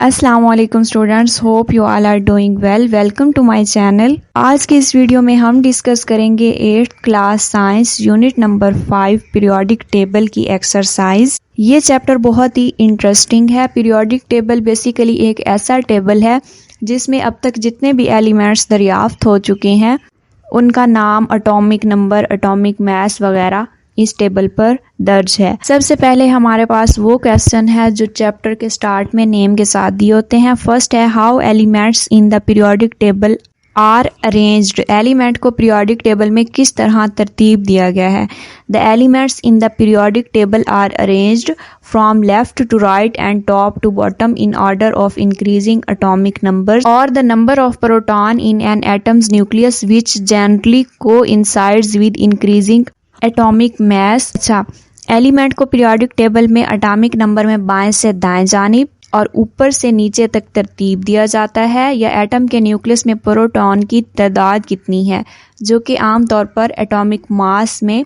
अस्सलाम वालेकुम students, hope you all are doing well. Welcome to my channel. आज के इस वीडियो में हम डिस्कस करेंगे 8th class science unit number 5 periodic table की एक्सरसाइज। ये चैप्टर बहुत ही इंटरेस्टिंग है। पीरियोडिक टेबल बेसिकली एक ऐसा टेबल है जिसमें अब तक जितने भी एलिमेंट्स दरियाफ्त हो चुके हैं उनका नाम, एटॉमिक नंबर, एटॉमिक मास वगैरह इस टेबल पर दर्ज है। सबसे पहले हमारे पास वो क्वेश्चन है जो चैप्टर के स्टार्ट में नेम के साथ दिए होते हैं। फर्स्ट है how elements in the periodic table are arranged. Element को पीरियोडिक टेबल में किस तरह तरतीब दिया गया है। The elements in the periodic table are arranged from left to right and top to bottom in order of increasing atomic number और the number of proton in an atoms nucleus which generally coincides with increasing atomic mass. अच्छा, element को periodic table में atomic number में बाएं से दाएं जानिब और ऊपर से नीचे तक तरतीब दिया जाता है, या एटम के न्यूक्लियस में प्रोटॉन की तादाद कितनी है, जो कि आमतौर पर एटॉमिक मास में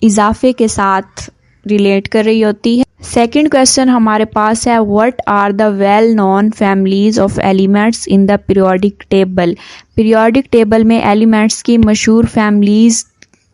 इजाफे के साथ रिलेट कर रही होती है। सेकंड क्वेश्चन हमारे पास है what are the well known families of elements in the periodic table. Periodic table में एलिमेंट्स की मशहूर फैमिलीज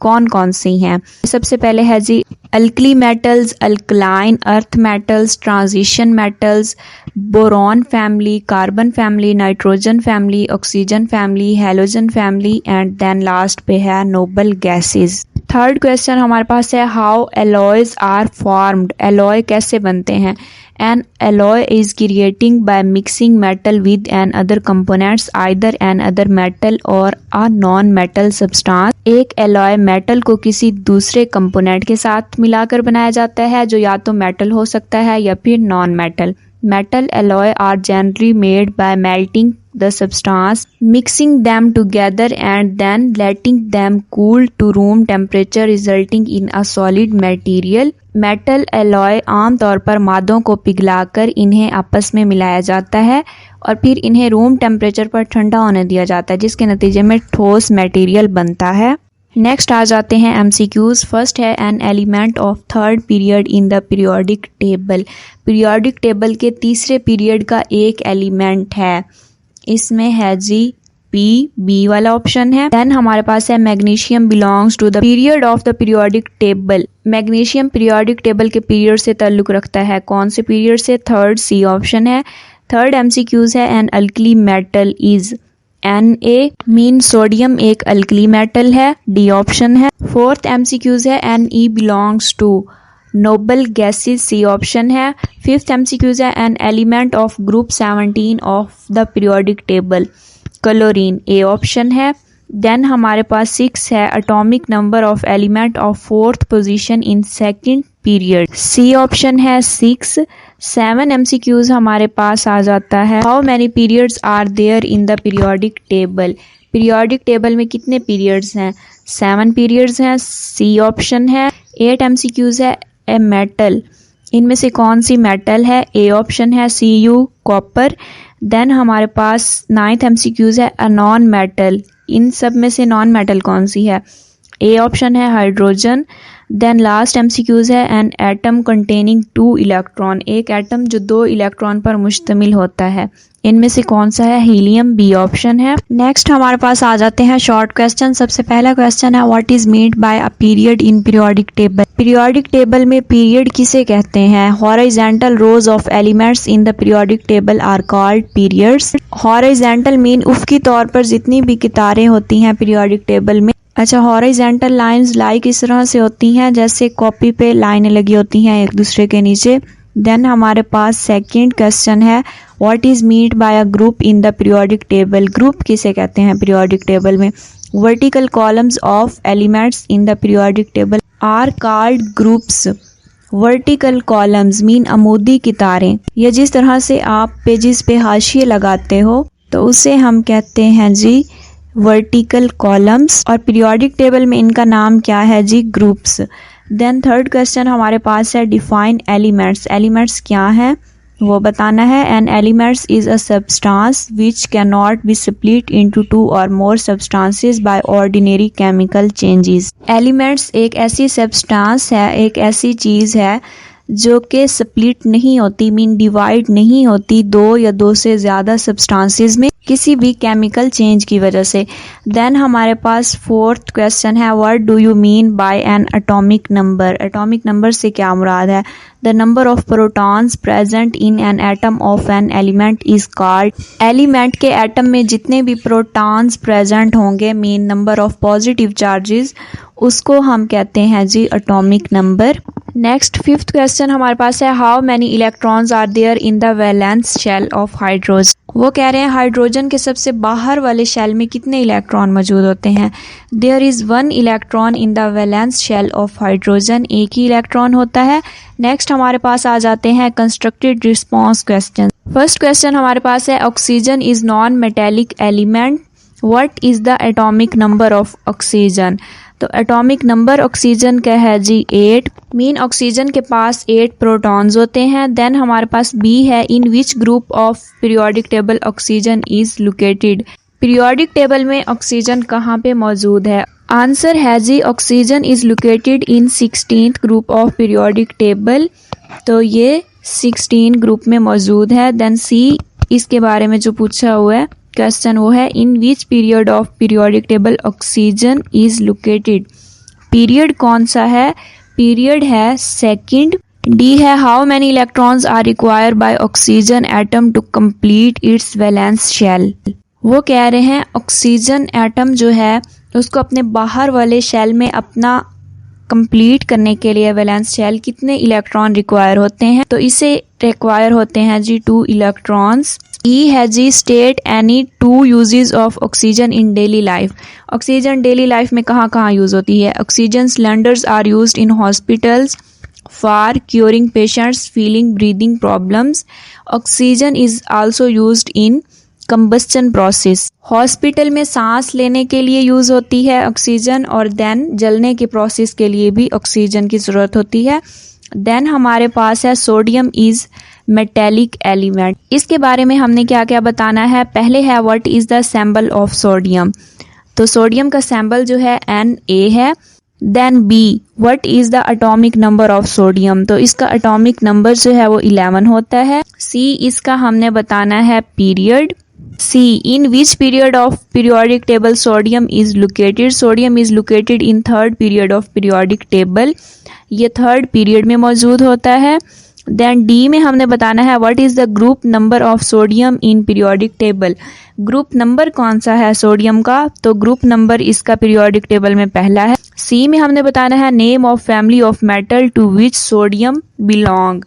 कौन कौन सी हैं। सबसे पहले है जी alkali metals, alkaline earth metals, transition metals, boron family, carbon family, nitrogen family, oxygen family, halogen family and then last पे है नोबल गैसेस। थर्ड क्वेश्चन हमारे पास है how alloys are formed. Alloy कैसे बनते हैं। An alloy is creating by mixing metal with an other components, either an other metal or a non-metal substance। एक alloy metal को किसी दूसरे कंपोनेंट के साथ मिलाकर बनाया जाता है जो या तो मेटल हो सकता है या फिर non metal. Metal alloy are generally made by melting the substance, mixing them together and then letting them cool to room temperature resulting in a solid material। Metal alloy आमतौर पर मादों को पिघलाकर इन्हें आपस में मिलाया जाता है और फिर इन्हें रूम टेम्परेचर पर ठंडा होने दिया जाता है, जिसके नतीजे में ठोस मटेरियल बनता है। नेक्स्ट आ जाते हैं एमसीक्यूज। फर्स्ट है an element of third period in the periodic table. Periodic table के तीसरे पीरियड का एक एलिमेंट है, इसमें है जी बी वाला ऑप्शन है। देन हमारे पास है magnesium belongs to the period of the periodic table. Magnesium periodic table के पीरियड से ताल्लुक रखता है, कौन से पीरियड से। थर्ड सी ऑप्शन है। थर्ड एमसीक्यूज है an alkali metal is. Na mean sodium एक अल्कली मेटल है, डी ऑप्शन है। फोर्थ एमसीक्यूज है Ne belongs to noble gases, C option है। फिफ्थ एमसीक्यूज है an element of group 17 of the periodic table, chlorine, A option है। Then हमारे पास 6 है atomic number of element of fourth position in second period, C option है 6। 7 MCQs हमारे पास आ जाता है how many periods are there in the periodic table. Periodic table में कितने पीरियड्स हैं। 7 पीरियड्स हैं, सी ऑप्शन है। 8 एमसीक्यूज है ए मेटल, इनमें से कौन सी मेटल है, ए ऑप्शन है Cu कॉपर। देन हमारे पास 9th एमसीक्यूज है अ नॉन मेटल, इन सब में से नॉन मेटल कौन सी है, ए ऑप्शन है हाइड्रोजन। देन लास्ट एमसीक्यूज है एन एटम कंटेनिंग 2 इलेक्ट्रॉन, एक एटम जो 2 इलेक्ट्रॉन पर मुश्तमिल होता है, इनमें से कौन सा है, हीलियम, बी ऑप्शन है। नेक्स्ट हमारे पास आ जाते हैं शॉर्ट क्वेश्चन। सबसे पहला क्वेश्चन है what is meant by a period in periodic table. Periodic table में पीरियड किसे कहते हैं। Horizontal rows of elements in the periodic table are called periods. Horizontal mean उफ़क़ी तौर पर जितनी भी कितारें होती हैं पीरियोडिक टेबल में। अच्छा, हॉरिजॉन्टल लाइंस लाइक इस तरह से होती हैं जैसे कॉपी पे लाइनें लगी होती हैं एक दूसरे के नीचे। देन हमारे पास सेकंड क्वेश्चन है what is meant by a group in the periodic table. Group किसे कहते हैं पीरियोडिक टेबल में। Vertical columns of elements in the periodic table are called groups. Vertical columns mean अमूदी कितारें, या जिस तरह से आप पेजेस पे हाशिए लगाते हो तो उसे हम कहते हैं जी वर्टिकल कॉलम्स, और पीरियोडिक टेबल में इनका नाम क्या है जी, ग्रुप्स। देन थर्ड क्वेश्चन हमारे पास है डिफाइन एलिमेंट्स। एलिमेंट्स क्या है वो बताना है। An elements is a substance which can not be split into 2 or more substances by ordinary chemical changes. Elements एक ऐसी सब्सटेंस है, एक ऐसी चीज़ है जो कि स्प्लिट नहीं होती, मीन डिवाइड नहीं होती दो या दो से ज़्यादा सब्सटेंसेस में किसी भी केमिकल चेंज की वजह से। देन हमारे पास फोर्थ क्वेश्चन है, what do you mean by an atomic number. Atomic number से क्या मुराद है? The number of protons present in an atom of an element is called. Element के एटम में जितने भी प्रोटॉन्स प्रेजेंट होंगे, mean number of positive charges, उसको हम कहते हैं जी atomic number. Next fifth question हमारे पास है, how many electrons are there in the valence shell of hydrogen. वो कह रहे हैं हाइड्रोजन के सबसे बाहर वाले शेल में कितने इलेक्ट्रॉन मौजूद होते हैं? There is 1 electron in the valence shell of hydrogen, एक ही इलेक्ट्रॉन होता है। नेक्स्ट हमारे पास आ जाते हैं constructed response question. First question हमारे पास है, oxygen is non metallic element, what is the atomic number of oxygen. तो एटॉमिक नंबर ऑक्सीजन का है जी 8, मीन ऑक्सीजन के पास 8 प्रोटॉन्स होते हैं। देन हमारे पास बी है, in which group of periodic table oxygen is located. Periodic table में ऑक्सीजन कहाँ पे मौजूद है? आंसर है जी oxygen is located in 16th group of periodic table, तो ये 16 ग्रुप में मौजूद है। देन सी, इसके बारे में जो पूछा हुआ है क्वेश्चन वो है, in which period of periodic table oxygen is located. Period कौन सा है? पीरियड है सेकंड। डी है, how many electrons are required by oxygen atom to complete its valence shell. वो कह रहे हैं ऑक्सीजन एटम जो है उसको अपने बाहर वाले शेल में अपना कंप्लीट करने के लिए वैलेंस शेल कितने इलेक्ट्रॉन रिक्वायर होते हैं? तो इसे रिक्वायर होते हैं जी 2 इलेक्ट्रॉन्स। ई है जी, state any 2 uses of oxygen in daily life. Oxygen daily life में कहाँ कहाँ यूज होती है? Oxygen cylinders are used in hospitals for curing patients feeling breathing problems. Oxygen is also used in combustion process. Hospital में सांस लेने के लिए यूज होती है ऑक्सीजन, और देन जलने के प्रोसेस के लिए भी ऑक्सीजन की जरूरत होती है। देन हमारे पास है, सोडियम इज मेटेलिक एलिमेंट। इसके बारे में हमने क्या क्या बताना है? पहले है, what is the symbol of sodium. तो सोडियम का सिंबल जो है Na है। Then B, what is the atomic number of sodium. तो इसका एटॉमिक नंबर जो है वो 11 होता है। सी, इसका हमने बताना है period. C, in which period of periodic table sodium is located. Sodium is located in 3rd period of periodic table, ये 3rd पीरियड में मौजूद होता है। देन डी में हमने बताना है, what is the group number of sodium in periodic table. Group number कौन सा है सोडियम का? तो ग्रुप नंबर इसका पीरियोडिक टेबल में पहला है। सी में हमने बताना है, name of family of metal to which sodium belong.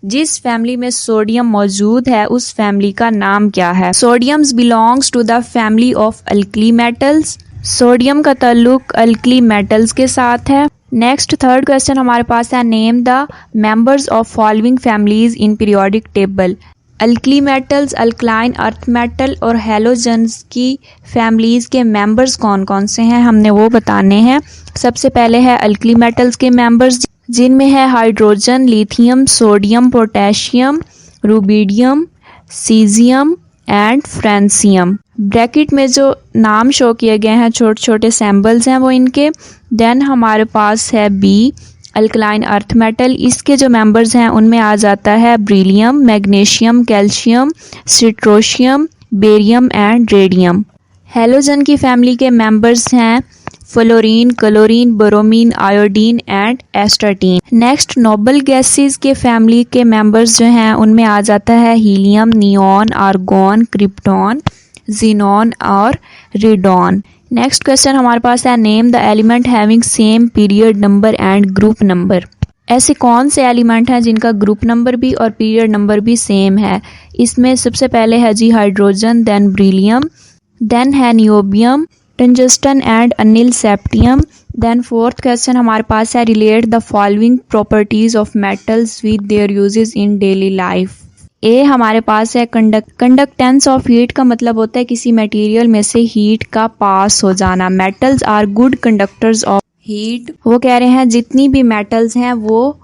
जिस फैमिली में सोडियम मौजूद है उस फैमिली का नाम क्या है? Sodiums belongs to the family of alkali metals. Sodium का ताल्लुक अल्कली मेटल्स के साथ है। नेक्स्ट 3rd क्वेश्चन हमारे पास है, name the members of following families in periodic table. Alkali metals, alkaline earth metal और हैलोजन्स की फैमिलीज के मेंबर्स कौन कौन से हैं हमने वो बताने हैं। सबसे पहले है अल्कली मेटल्स के मेंबर्स, जिनमें है hydrogen, lithium, sodium, potassium, rubidium, caesium and francium. Bracket में जो नाम शो किए गए हैं, छोटे छोटे सैम्बल्स हैं वो इनके। देन हमारे पास है बी, अल्कलाइन अर्थ मेटल। इसके जो मेंबर्स हैं उनमें आ जाता है beryllium, magnesium, calcium, strontium, barium and radium. Halogen की फैमिली के मेंबर्स हैं fluorine, chlorine, bromine, iodine and astatine. Next noble gases के फैमिली के मेंबर्स जो हैं उनमें आ जाता है helium, neon, argon, krypton, xenon और रेडॉन। नेक्स्ट क्वेश्चन हमारे पास है, name the element having same period number and group number. ऐसे कौन से एलिमेंट हैं जिनका ग्रुप नंबर भी और पीरियड नंबर भी सेम है? इसमें सबसे पहले है जी हाइड्रोजन, देन ब्रिलियम, देन है niobium, tungsten and ununseptium. Then 4th question हमारे पास है, relate the following properties of metals with their uses in daily life. A हमारे पास है कंडक्टेंस ऑफ हीट, का मतलब होता है किसी मटेरियल में से हीट का पास हो जाना। Metals are good conductors of heat. वो कह रहे हैं जितनी भी मेटल्स हैं वो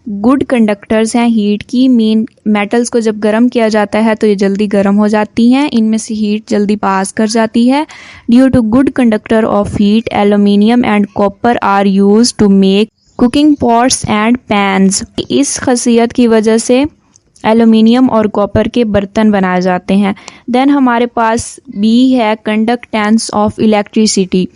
गुड कंडक्टर्स हैं हीट की। मीन मेटल्स को जब गर्म किया जाता है तो ये जल्दी गर्म हो जाती हैं, इनमें से हीट जल्दी पास कर जाती है। Due to good conductor of heat, aluminium and copper are used to make cooking pots and pans. इस खासियत की वजह से एल्युमिनियम और कॉपर के बर्तन बनाए जाते हैं। देन हमारे पास बी है conductance of electricity.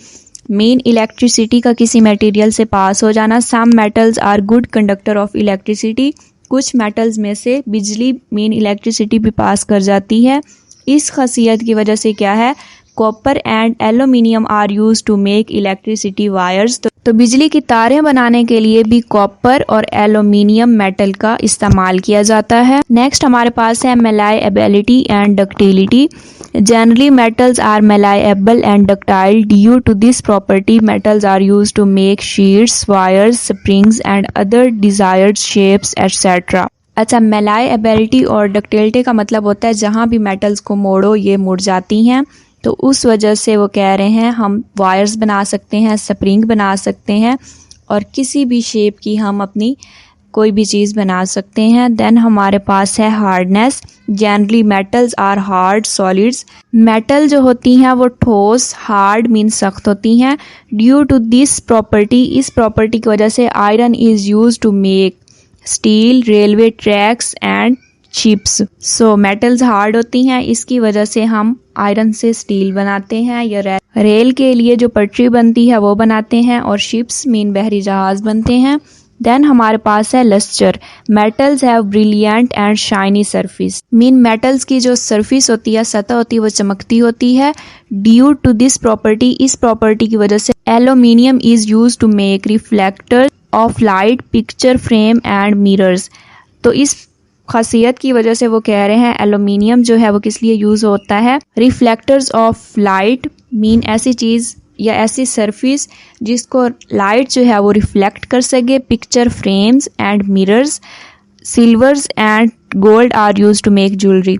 Mean electricity का किसी मटेरियल से पास हो जाना। Some metals are good conductor of electricity. कुछ मेटल्स में से बिजली मेन इलेक्ट्रिसिटी भी पास कर जाती है। इस खासियत की वजह से क्या है, copper and aluminium are use to make electricity wires. तो बिजली की तारें बनाने के लिए भी कॉपर और एल्युमिनियम मेटल का इस्तेमाल किया जाता है। नेक्स्ट हमारे पास है malleability and ductility. Generally metals are malleable and ductile. Due to this property metals are use to make sheets, wires, springs and other desired shapes etcetera. अच्छा, malleability और डक्टिलिटी का मतलब होता है जहाँ भी मेटल्स को मोड़ो ये मुड़ जाती हैं। तो उस वजह से वो कह रहे हैं हम वायर्स बना सकते हैं, स्प्रिंग बना सकते हैं और किसी भी शेप की हम अपनी कोई भी चीज़ बना सकते हैं। देन हमारे पास है hardness. Generally metals are hard solids. Metal जो होती हैं वो ठोस, हार्ड मीन सख्त होती हैं। ड्यू टू दिस प्रॉपर्टी, इस प्रॉपर्टी की वजह से iron is use to make steel, railway tracks and ships. So metals hard होती हैं, इसकी वजह से हम आयरन से स्टील बनाते हैं या रेल के लिए जो पटरी बनती है वो बनाते हैं और शिप्स मीन बहरी जहाज बनते हैं। देन हमारे पास है lustre. Metals have brilliant and shiny surface. Mean metals की जो सरफेस होती है, सतह होती है, वो चमकती होती है। ड्यू टू दिस प्रॉपर्टी, इस प्रॉपर्टी की वजह से aluminium is use to make reflector of light, picture frame and mirrors. तो इस खासियत की वजह से वो कह रहे हैं एल्युमिनियम जो है वो किस लिए यूज होता है, रिफ्लेक्टर्स ऑफ लाइट मीन ऐसी चीज या ऐसी सरफेस जिसको लाइट जो है वो रिफ्लेक्ट कर सके। Picture frames and mirrors. Silvers and gold are use to make jewellery.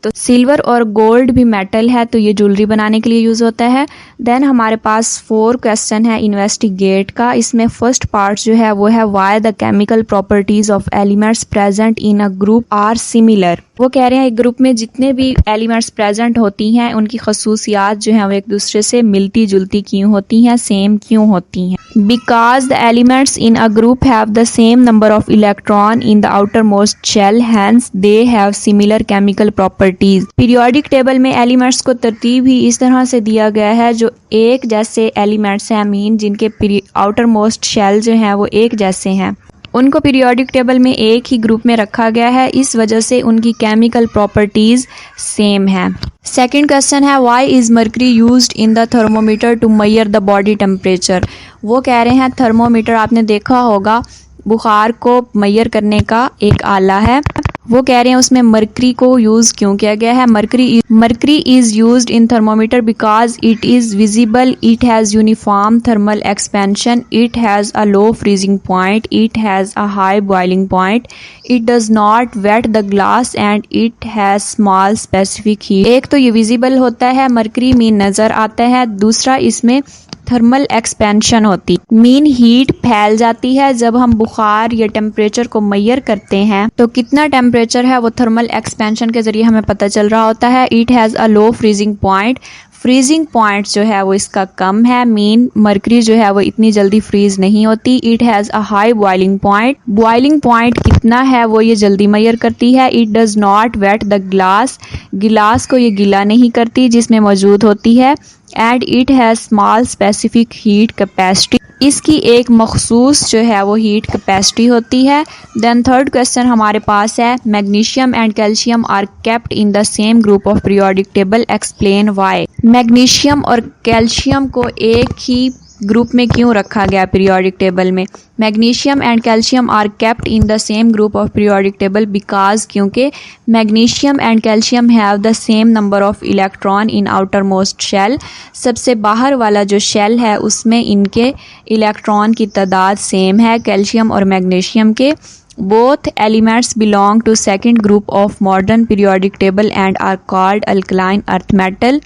तो सिल्वर और गोल्ड भी मेटल है तो ये ज्वेलरी बनाने के लिए यूज होता है। देन हमारे पास 4 क्वेश्चन है इन्वेस्टिगेट का। इसमें फर्स्ट पार्ट जो है वो है why the chemical properties of elements present in a group are similar. वो कह रहे हैं एक ग्रुप में जितने भी एलिमेंट्स प्रेजेंट होती हैं उनकी खसूसियात जो है वो एक दूसरे से मिलती जुलती क्यों होती हैं, सेम क्यों होती हैं। Because the elements in a group have the same number of electron in the outermost shell, hence they have similar chemical properties. Periodic table में एलिमेंट्स को तरतीब ही इस तरह से दिया गया है जो एक जैसे एलिमेंट्स हैं, मीन जिनके आउटर मोस्ट शेल जो हैं वो एक जैसे हैं, उनको पीरियोडिक टेबल में एक ही ग्रुप में रखा गया है। इस वजह से उनकी केमिकल प्रॉपर्टीज सेम है। सेकंड क्वेश्चन है why is mercury used in the thermometer to measure the body temperature. वो कह रहे हैं थर्मोमीटर आपने देखा होगा बुखार को मेजर करने का एक आला है। वो कह रहे हैं उसमें मर्करी को यूज क्यों किया गया है। Mercury is used in thermometer because it is visible, it has uniform thermal expansion, it has a low freezing point, it has a high boiling point, it does not wet the glass and it has small specific heat. एक तो ये visible होता है, mercury mean नजर आता है। दूसरा इसमें थर्मल एक्सपेंशन होती मीन हीट फैल जाती है। जब हम बुखार या टेम्परेचर को मेजर करते हैं तो कितना टेम्परेचर है वो थर्मल एक्सपेंशन के जरिए हमें पता चल रहा होता है। It has a low freezing point, freezing point जो है वो इसका कम है, मीन मर्करी जो है वो इतनी जल्दी फ्रीज नहीं होती। It has a high boiling point, boiling point कितना है वो ये जल्दी मेजर करती है। It does not wet the glass, गिलास को ये गीला नहीं करती जिसमें मौजूद होती है। And it has small specific heat capacity, इसकी एक मखसूस जो है वो हीट कैपेसिटी होती है। देन थर्ड क्वेश्चन हमारे पास है magnesium and calcium are kept in the same group of periodic table, explain why. Magnesium और कैल्शियम को एक ही ग्रुप में क्यों रखा गया पीरियोडिक टेबल में। Magnesium and calcium are kept in the same group of periodic table because क्योंकि magnesium and calcium have the same number of electron in outermost shell. सबसे बाहर वाला जो शेल है उसमें इनके इलेक्ट्रॉन की तादाद सेम है कैल्शियम और मैग्नीशियम के। Both elements belong to second group of modern periodic table and are called alkaline earth metal.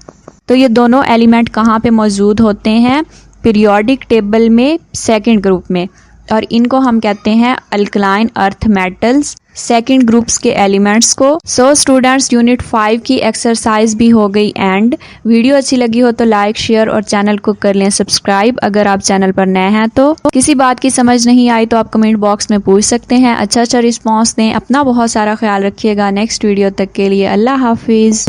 तो ये दोनों एलिमेंट कहाँ पे मौजूद होते हैं, पीरियोडिक टेबल में सेकंड ग्रुप में, और इनको हम कहते हैं alkaline earth metals. Second groups के एलिमेंट्स को। सो स्टूडेंट्स, यूनिट 5 की एक्सरसाइज भी हो गई एंड। वीडियो अच्छी लगी हो तो लाइक, शेयर और चैनल को कर लें सब्सक्राइब। अगर आप चैनल पर नए हैं तो किसी बात की समझ नहीं आई तो आप कमेंट बॉक्स में पूछ सकते हैं। अच्छा रिस्पॉन्स दें। अपना बहुत सारा ख्याल रखिएगा। नेक्स्ट वीडियो तक के लिए अल्लाह हाफिज।